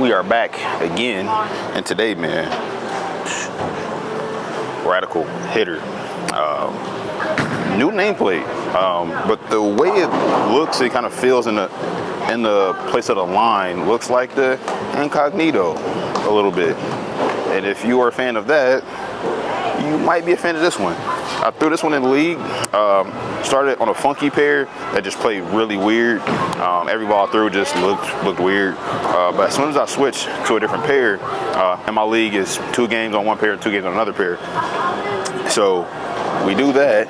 We are back again, and today, man, radical hitter, new nameplate, but the way it looks, it kind of feels in the place of the line, looks like the Incognito a little bit. And if you are a fan of that, you might be a fan of this one. I threw this one in the league, started on a funky pair that just played really weird. Every ball I threw just looked weird. But as soon as I switched to a different pair, and my league is 2 games on one pair, 2 games on another pair. So we do that,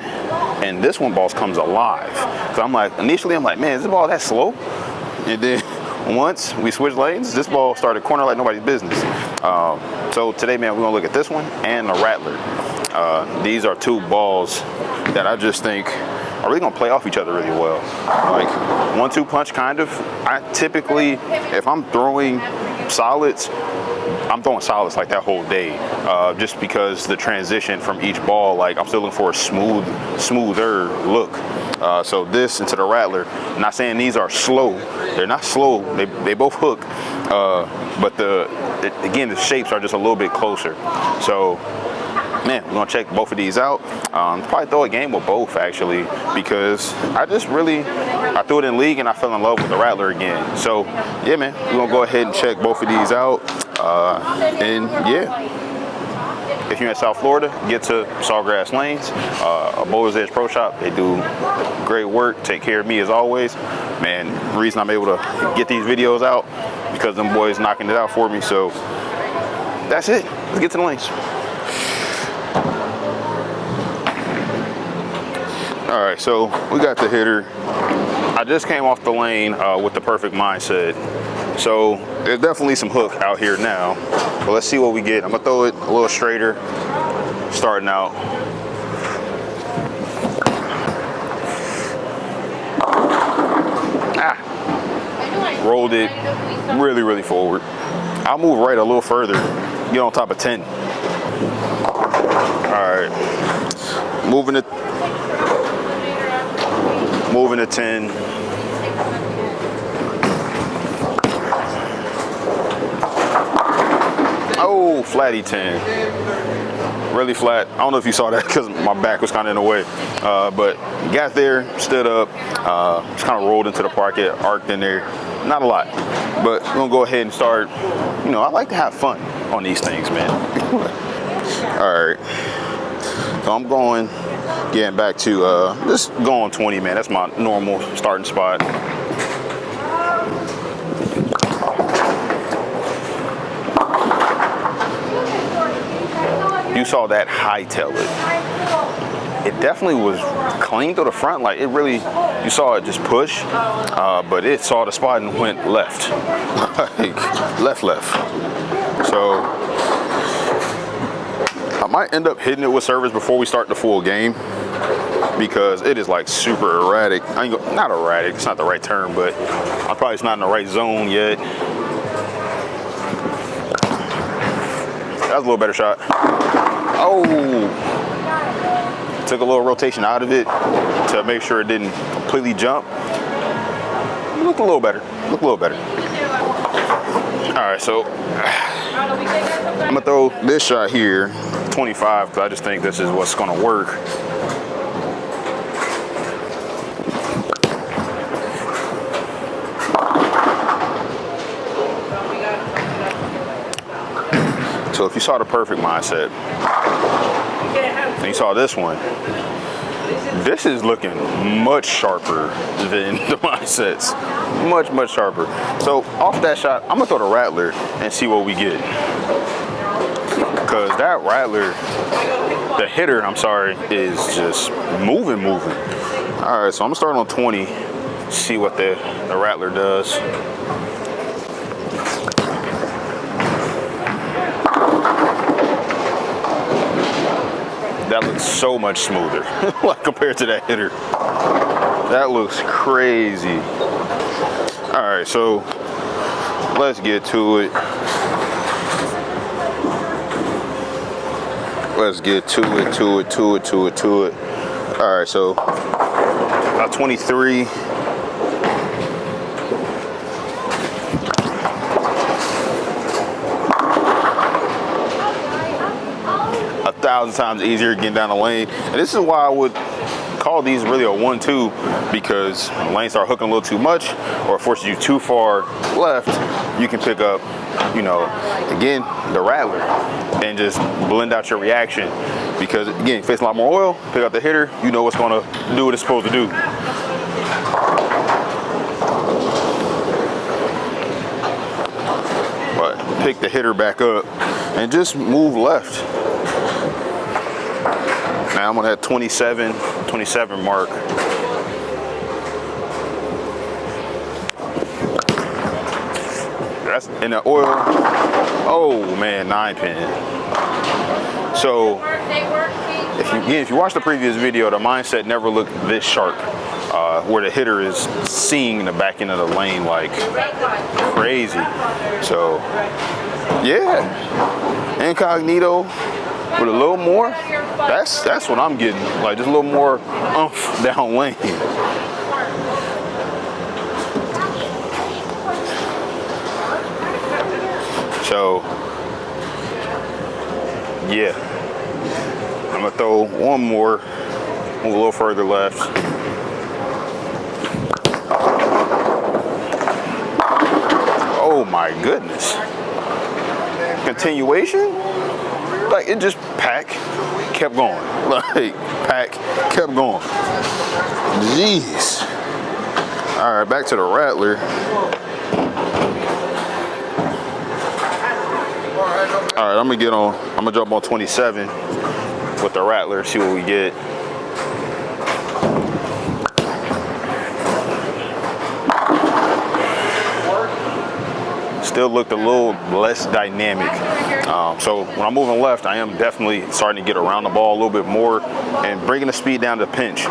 and this one ball comes alive. So initially I'm like, man, is this ball that slow? And then once we switched lanes, this ball started corner like nobody's business. So today, man, we're gonna look at this one and the Rattler. These are 2 balls that I just think are really gonna play off each other really well. Like 1-2 punch kind of. I typically, if I'm throwing solids, I'm throwing solids like that whole day, just because the transition from each ball, like I'm still looking for a smoother look. So this into the Rattler, I'm not saying these are slow. They're not slow. They both hook, but again, the shapes are just a little bit closer. So, man, we're gonna check both of these out. Probably throw a game with both actually, because I threw it in league and I fell in love with the Rattler again. So, yeah, man, we're gonna go ahead and check both of these out. And yeah. If you're in South Florida, get to Sawgrass Lanes, a Bowler's Edge Pro Shop. They do great work, take care of me as always. Man, the reason I'm able to get these videos out, because them boys knocking it out for me. So that's it. Let's get to the lanes. All right, so we got the hitter. I just came off the lane with the perfect mindset. So there's definitely some hook out here now, but let's see what we get. I'm gonna throw it a little straighter, starting out. Rolled it really, really forward. I'll move right a little further, get on top of 10. All right, moving to 10. Oh, flatty 10. Really flat. I don't know if you saw that because my back was kind of in the way. But got there, stood up, just kind of rolled into the pocket, arced in there. Not a lot. But we're going to go ahead and start. You know, I like to have fun on these things, man. All right. So I'm getting back to, just going 20, man. That's my normal starting spot. You saw that hightail it. It definitely was clean to the front. Like, it really, you saw it just push, but it saw the spot and went left. Like, left. So I might end up hitting it with service before we start the full game, because it is like super erratic. Not erratic, it's not the right term, but I'm probably just not in the right zone yet. That was a little better shot. Oh, took a little rotation out of it to make sure it didn't completely jump. It looked a little better. All right, so I'm gonna throw this shot here, 25, because I just think this is what's gonna work. So if you saw the perfect mindset, and you saw this one, this is looking much sharper than the mindsets. Much sharper. So off that shot, I'm gonna throw the Rattler and see what we get. Because that Rattler, the hitter, I'm sorry, is just moving. All right, so I'm gonna start on 20, see what the Rattler does. That looks so much smoother like compared to that hitter. That looks crazy. All right, so let's get to it. All right, so about 23. 1,000 times easier getting down the lane. And this is why I would call these really a 1-2, because when the lanes start hooking a little too much or forces you too far left, you can pick up, you know, again, the rattler and just blend out your reaction. Because again, you face a lot more oil, pick up the hitter, you know what's gonna do what it's supposed to do. But pick the hitter back up and just move left. Now I'm on that 27 mark. That's in the oil. Oh man, 9-pin. So if you watch the previous video, the mindset never looked this sharp, where the hitter is seeing the back end of the lane like crazy. So yeah, incognito with a little more. That's what I'm getting. Like just a little more oomph down lane. So yeah, I'm gonna throw one more, move a little further left. Oh my goodness. Continuation? Like it just kept going. Like kept going. Jeez. All right, back to the rattler. All right, I'm gonna jump on 27 with the rattler, see what we get. Still looked a little less dynamic. So when I'm moving left, I am definitely starting to get around the ball a little bit more and bringing the speed down to pinch,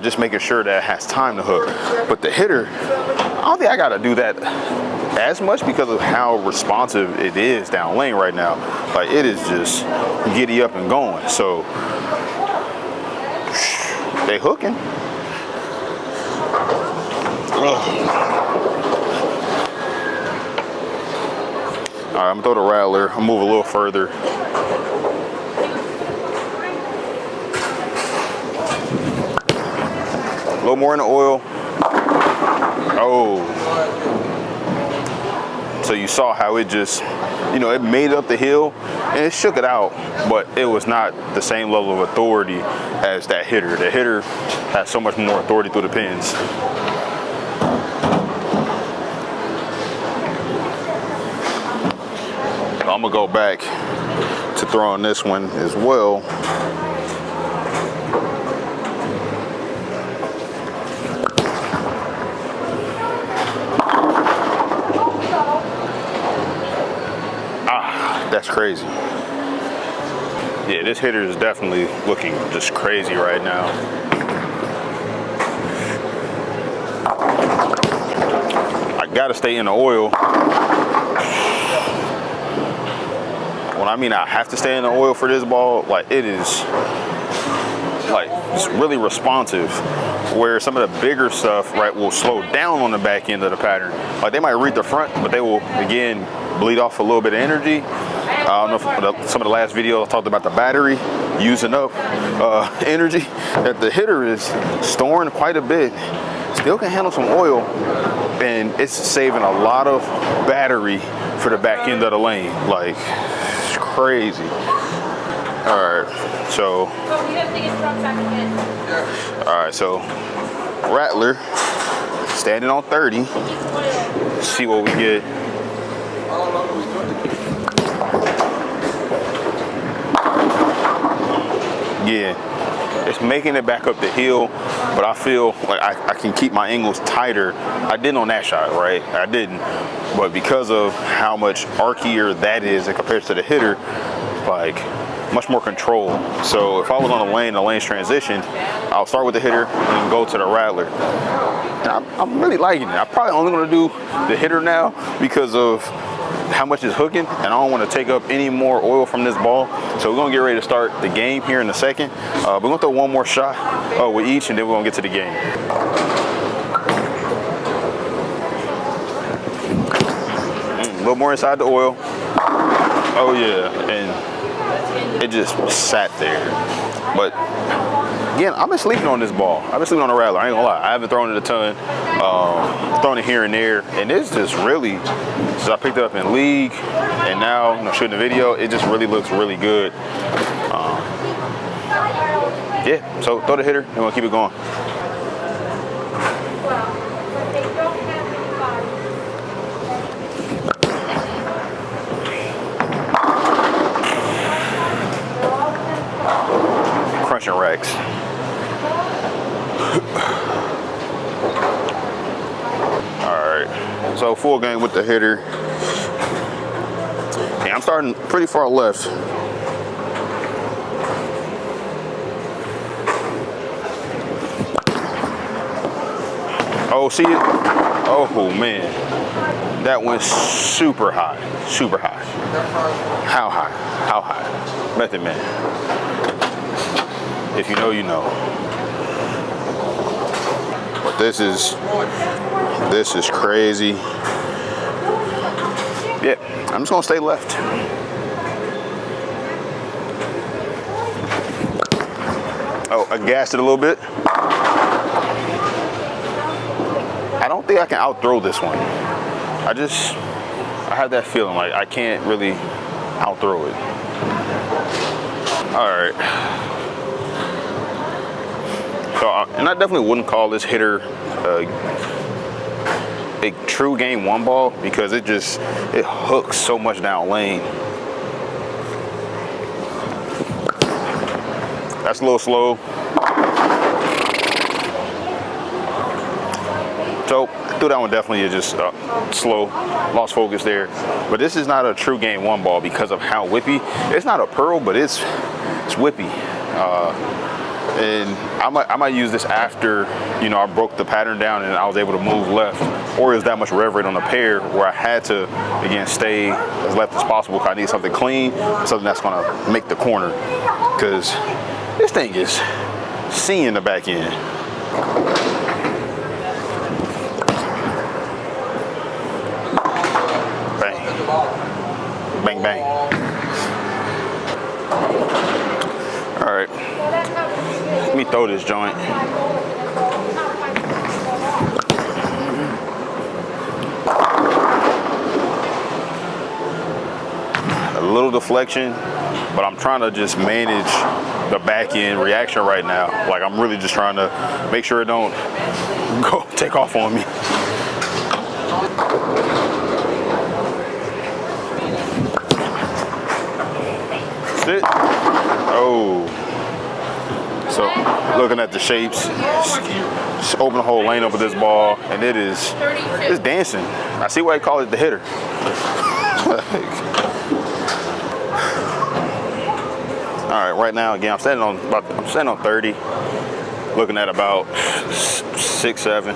just making sure that it has time to hook. But the hitter, I don't think I gotta do that as much because of how responsive it is down lane right now. Like it is just giddy up and going. So they hooking. All right, I'm gonna throw the rattler. I'll move a little further. A little more in the oil. Oh. So you saw how it just, you know, it made up the hill and it shook it out, but it was not the same level of authority as that hitter. The hitter has so much more authority through the pins. I'm gonna go back to throwing this one as well. That's crazy. Yeah, this hitter is definitely looking just crazy right now. I gotta stay in the oil. When I mean I have to stay in the oil for this ball, like it is like it's really responsive, where some of the bigger stuff, right, will slow down on the back end of the pattern. Like they might read the front, but they will again bleed off a little bit of energy. I don't know if some of the last videos I talked about the battery using up energy that the hitter is storing quite a bit. Still can handle some oil, and it's saving a lot of battery for the back end of the lane. Like it's crazy. All right, so rattler standing on 30. Let's see what we get. Yeah, it's making it back up the hill, but I feel like I can keep my angles tighter. I didn't on that shot, right? I didn't, but because of how much archier that is in comparison to the hitter, like much more control. So if I was on the lane's transition, I'll start with the hitter and then go to the rattler. And I'm really liking it. I'm probably only gonna do the hitter now because of how much is hooking, and I don't want to take up any more oil from this ball. So we're gonna get ready to start the game here in a second. We're gonna throw one more shot with each, and then we're gonna get to the game. A little more inside the oil. Oh yeah, and it just sat there. But again, I've been sleeping on this ball. I've been sleeping on the Rattler. I ain't gonna lie. I haven't thrown it a ton. Thrown it here and there, and it's just really, since I picked it up in league, and now shooting the video, it just really looks really good. Yeah. So throw the hitter, and we'll keep it going. Crunching racks. Alright, so full game with the hitter. Yeah, I'm starting pretty far left. Oh, see it? Oh man, that went super high, super high. How high? How high? Method Man. If you know, you know. But this is crazy. Yeah, I'm just gonna stay left. Oh, I gassed it a little bit. I don't think I can outthrow this one. I have that feeling like I can't really outthrow it. All right. So, and I definitely wouldn't call this hitter a true game one ball because it hooks so much down lane. That's a little slow. So I threw that one definitely just slow, lost focus there. But this is not a true game one ball because of how whippy. It's not a pearl, but it's whippy. And I might use this after, I broke the pattern down and I was able to move left, or it was that much rev rate on the pair where I had to, again, stay as left as possible because I need something clean, something that's gonna make the corner, because this thing is seeing the back end. Bang. Bang, bang. All right. Let me throw this joint. A little deflection, but I'm trying to just manage the back end reaction right now. Like I'm really just trying to make sure it don't go take off on me. That's it. Oh. So looking at the shapes, just open the whole lane up with this ball, and it's dancing. I see why they call it the hitter. All right, right now again I'm standing on 30, looking at about 6, 7.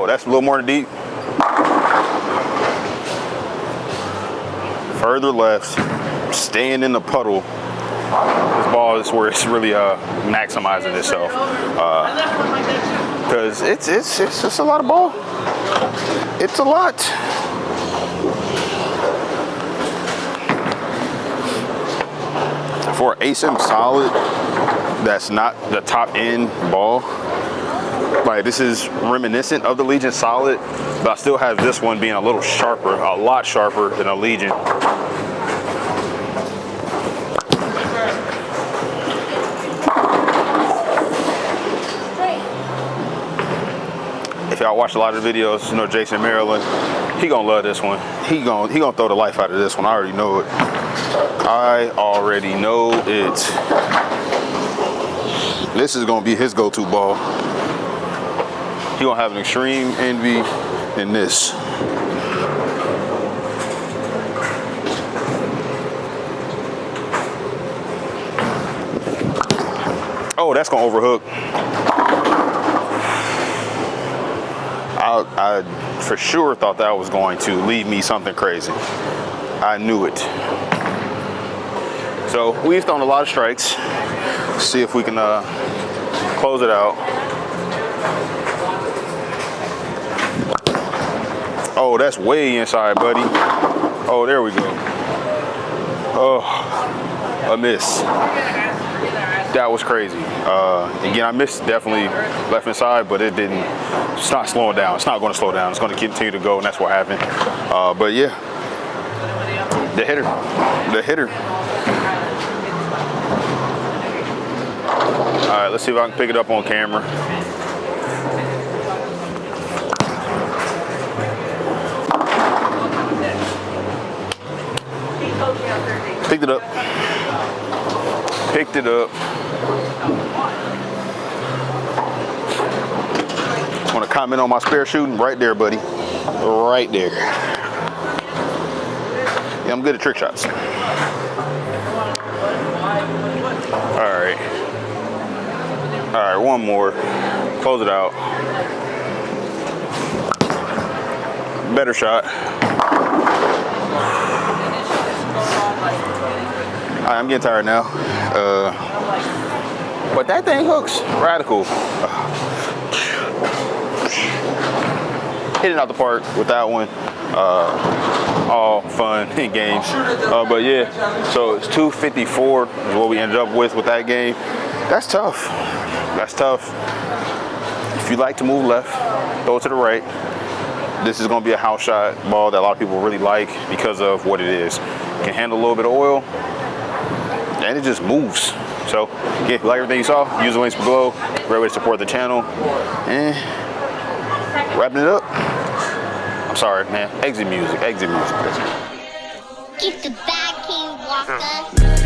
That's a little more deep. Further left, staying in the puddle. This ball is where it's really maximizing itself. Because it's just a lot of ball. It's a lot. For Asym solid, that's not the top end ball. Like this is reminiscent of the Legion solid, but I still have this one being a little sharper, a lot sharper than a Legion. If y'all watch a lot of the videos, Jason Maryland, he gonna love this one. He gonna throw the life out of this one. I already know it. I already know it. This is gonna be his go-to ball. He gonna have an extreme envy in this. Oh, that's gonna overhook. I for sure thought that was going to leave me something crazy. I knew it. So we've thrown a lot of strikes. See if we can close it out. Oh, that's way inside, buddy. Oh, there we go. Oh, a miss. That was crazy. Again, I missed definitely left inside, but it didn't. It's not slowing down. It's not going to slow down. It's going to continue to go, and that's what happened. But yeah, the hitter. All right, let's see if I can pick it up on camera. Picked it up. Picked it up. Want to comment on my spare shooting? Right there, buddy. Right there. Yeah, I'm good at trick shots. All right. All right, one more. Close it out. Better shot. All right, I'm getting tired now. But that thing hooks. Radical. Hitting out the park with that one. All fun and games. But yeah, so it's 254 is what we ended up with that game. That's tough. That's tough. If you like to move left, throw it to the right. This is going to be a house shot ball that a lot of people really like because of what it is. Can handle a little bit of oil, and it just moves. So, yeah, if you like everything you saw, use the links below. Great way to support the channel. And wrapping it up. I'm sorry, man. Exit music. Exit music. Keep the bag, King Walker.